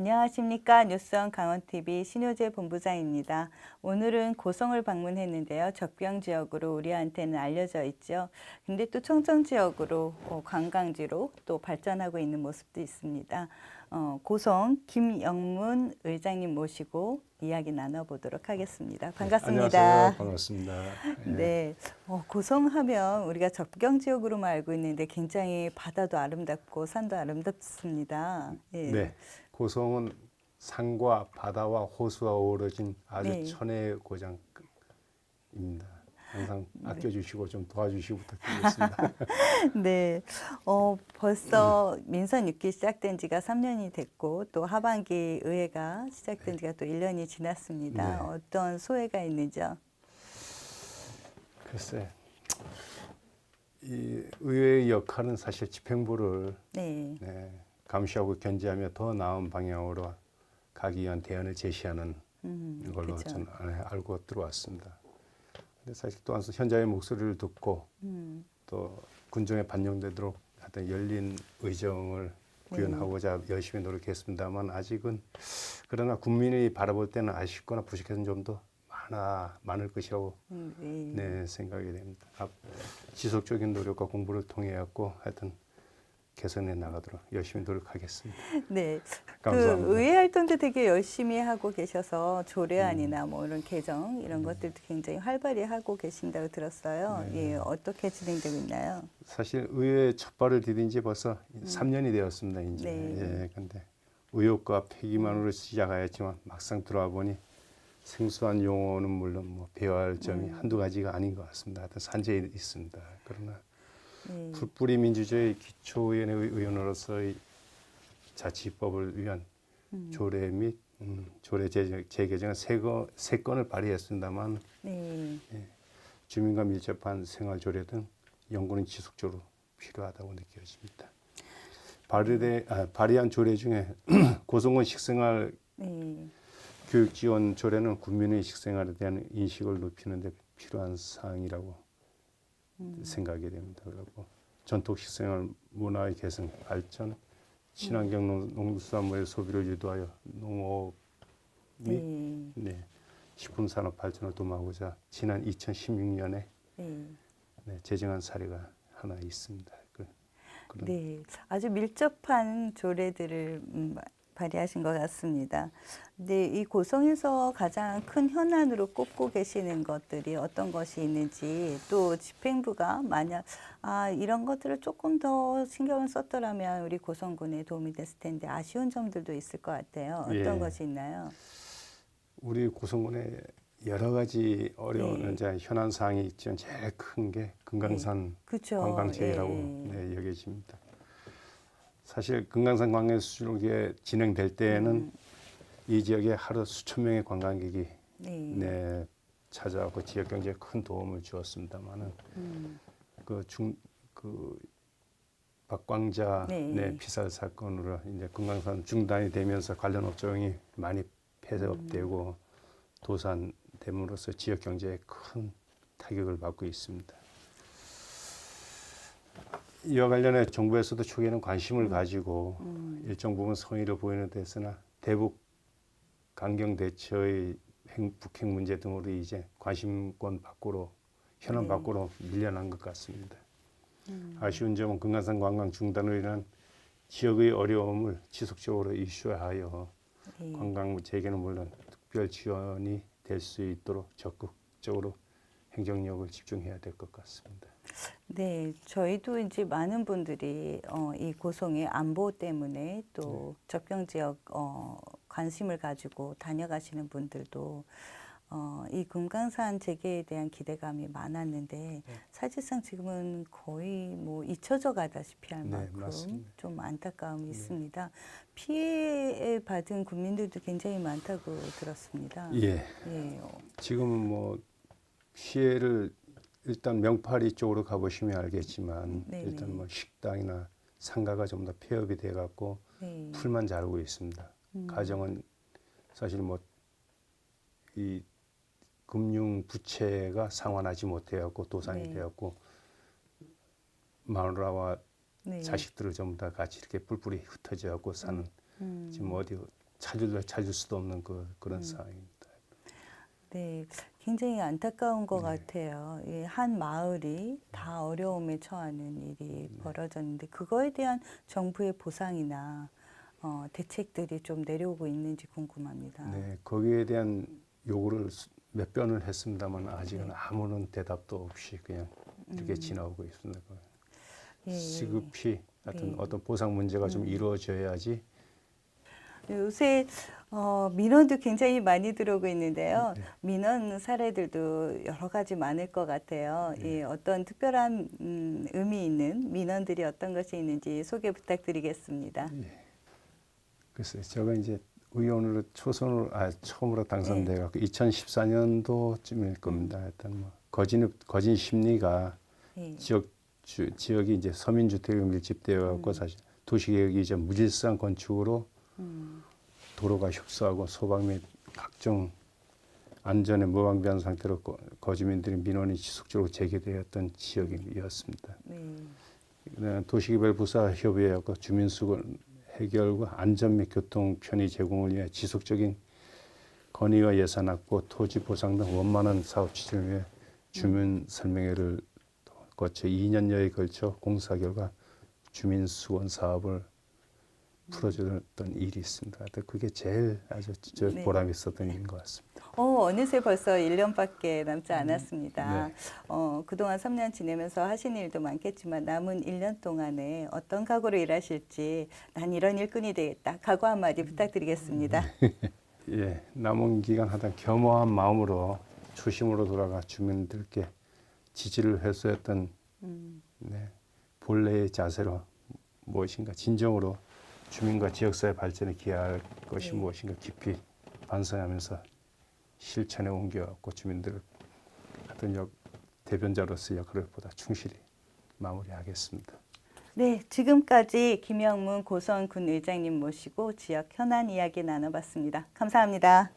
안녕하십니까. 뉴스원 강원TV 신효재 본부장입니다. 오늘은 고성을 방문했는데요. 적병지역으로 우리한테는 알려져 있죠. 근데 또 청정지역으로 관광지로 또 발전하고 있는 모습도 있습니다. 고성 김영문 의장님 모시고 이야기 나눠보도록 하겠습니다. 반갑습니다. 안녕하세요. 반갑습니다. 네, 고성하면 우리가 적경지역으로만 알고 있는데 굉장히 바다도 아름답고 산도 아름답습니다. 예. 네, 고성은 산과 바다와 호수가 어우러진 아주 네. 천혜의 고장입니다. 항상 아껴주시고 좀 도와주시고 부탁드리겠습니다. 네, 벌써 민선 6기 시작된 지가 3년이 됐고 또 하반기 의회가 시작된 지가 또 1년이 지났습니다. 네. 어떤 소회가 있는지요? 글쎄, 이 의회의 역할은 사실 집행부를 네, 감시하고 견제하며 더 나은 방향으로 가기 위한 대안을 제시하는 걸로 그쵸. 저는 알고 들어왔습니다. 근데 사실 또한 현장의 목소리를 듣고 또 군정에 반영되도록 하여튼 열린 의정을 구현하고자 열심히 노력했습니다만 아직은 그러나 국민이 바라볼 때는 아쉽거나 부족한 점도 많을 것이라고 생각이 됩니다. 지속적인 노력과 공부를 통해 갖고 하여튼 개선해 나가도록 열심히 노력하겠습니다. 네, 감사합니다. 그 의회 활동도 되게 열심히 하고 계셔서 조례안이나 뭐 이런 개정 이런 것들도 굉장히 활발히 하고 계신다고 들었어요. 예, 어떻게 진행되고 있나요? 사실 의회에 첫 발을 디딘 지 벌써 3년이 되었습니다. 이제. 네. 근데 의욕과 패기만으로 시작하였지만 막상 들어와 보니 생소한 용어는 물론 뭐 배워야 할 점이 한두 가지가 아닌 것 같습니다. 하여튼 산재에 있습니다. 그러나 풀뿌리 민주주의 기초위원회 의원으로서의 자치법을 위한 조례 및 조례 재개정은 세 건을 발의했습니다만 주민과 밀접한 생활조례 등 연구는 지속적으로 필요하다고 느껴집니다. 발의한 조례 중에 고성군 식생활 교육 지원 조례는 국민의 식생활에 대한 인식을 높이는 데 필요한 사항이라고 생각이 됩니다. 그리고 전통 식생활 문화의 개선, 발전, 친환경 농수산물의 소비를 유도하여 농업 및 식품산업 발전을 도모하고자 지난 2016년에 제정한 사례가 하나 있습니다. 네, 아주 밀접한 조례들을 발의하신 것 같습니다. 근데 이 고성에서 가장 큰 현안으로 꼽고 계시는 것들이 어떤 것이 있는지 또 집행부가 만약 이런 것들을 조금 더 신경을 썼더라면 우리 고성군에 도움이 됐을 텐데 아쉬운 점들도 있을 것 같아요. 어떤 것이 있나요? 우리 고성군에 여러 가지 어려운 현안 사항이 있지만 제일 큰 게 금강산 관광지라고 여겨집니다. 사실 금강산 관광 수족이 진행될 때에는 이 지역에 하루 수천 명의 관광객이 찾아와서 지역 경제에 큰 도움을 주었습니다만은 그 박광자 피살 사건으로 이제 금강산 중단이 되면서 관련 업종이 많이 폐업되고 도산됨으로써 지역 경제에 큰 타격을 받고 있습니다. 이와 관련해 정부에서도 초기에는 관심을 가지고 일정 부분 성의를 보이는 데 있으나 대북 강경 대처의 북핵 문제 등으로 이제 관심권 밖으로 현안 밖으로 밀려난 것 같습니다. 아쉬운 점은 금강산 관광 중단으로 인한 지역의 어려움을 지속적으로 이슈화하여 관광 재개는 물론 특별 지원이 될 수 있도록 적극적으로 행정력을 집중해야 될 것 같습니다. 네, 저희도 이제 많은 분들이 이 고성의 안보 때문에 또 적병 지역 관심을 가지고 다녀가시는 분들도 이 금강산 재개에 대한 기대감이 많았는데 사실상 지금은 거의 뭐 잊혀져 가다시피 할 만큼 좀 안타까움이 있습니다. 피해 받은 국민들도 굉장히 많다고 들었습니다. 지금 뭐 피해를 일단 명파리 쪽으로 가보시면 알겠지만 일단 뭐 식당이나 상가가 전부 다 폐업이 돼갖고 풀만 자르고 있습니다. 가정은 사실 뭐 이 금융 부채가 상환하지 못해갖고 도산이 되었고 마누라와 자식들을 전부 다 같이 이렇게 뿔뿔이 흩어져갖고 사는 지금 어디 찾을 수도 없는 그런 상황입니다. 네, 굉장히 안타까운 것 같아요. 이 한 마을이 다 어려움에 처하는 일이 벌어졌는데 그거에 대한 정부의 보상이나 대책들이 좀 내려오고 있는지 궁금합니다. 네, 거기에 대한 요구를 몇 번을 했습니다만 아직은 아무런 대답도 없이 그냥 이렇게 지나오고 있습니다. 예, 시급히 하여튼 네. 어떤 보상 문제가 좀 이루어져야지. 요새 민원도 굉장히 많이 들어오고 있는데요. 민원 사례들도 여러 가지 많을 것 같아요. 예, 어떤 특별한 의미 있는 민원들이 어떤 것이 있는지 소개 부탁드리겠습니다. 글쎄, 제가 이제 의원으로 처음으로 당선돼 갖고 2014년도쯤일 겁니다. 하여튼 뭐 거진 심리가 예, 지역이 이제 서민 주택이 밀집되어 갖고 사실 도시계획이 이제 무질서한 건축으로 도로가 협소하고 소방 및 각종 안전에 무방비한 상태로 거주민들의 민원이 지속적으로 제기되었던 지역이었습니다. 네, 도시개발부사 협의회 갖고 주민수건 해결과 안전 및 교통 편의 제공을 위해 지속적인 건의와 예산 확보, 토지 보상 등 원만한 사업 추진을 위해 주민 설명회를 거쳐 2년여에 걸쳐 공사 결과 주민수건 사업을 풀어줬던 일이 있습니다. 하여튼 그게 제일 아주 네. 보람 있었던 일인 것 같습니다. 어느새 벌써 1년밖에 남지 않았습니다. 네. 그동안 3년 지내면서 하신 일도 많겠지만 남은 1년 동안에 어떤 각오로 일하실지 난 이런 일꾼이 되겠다. 각오 한마디 부탁드리겠습니다. 예, 남은 기간 하여튼 겸허한 마음으로 초심으로 돌아가 주민들께 지지를 회수했던 본래의 자세로 무엇인가 진정으로 주민과 지역사회 발전에 기여할 것이 무엇인가 깊이 반성하면서 실천에 옮겨갖고 주민들 하여튼 대변자로서의 역할을 보다 충실히 마무리하겠습니다. 네, 지금까지 김영문 고성군 의장님 모시고 지역 현안 이야기 나눠봤습니다. 감사합니다.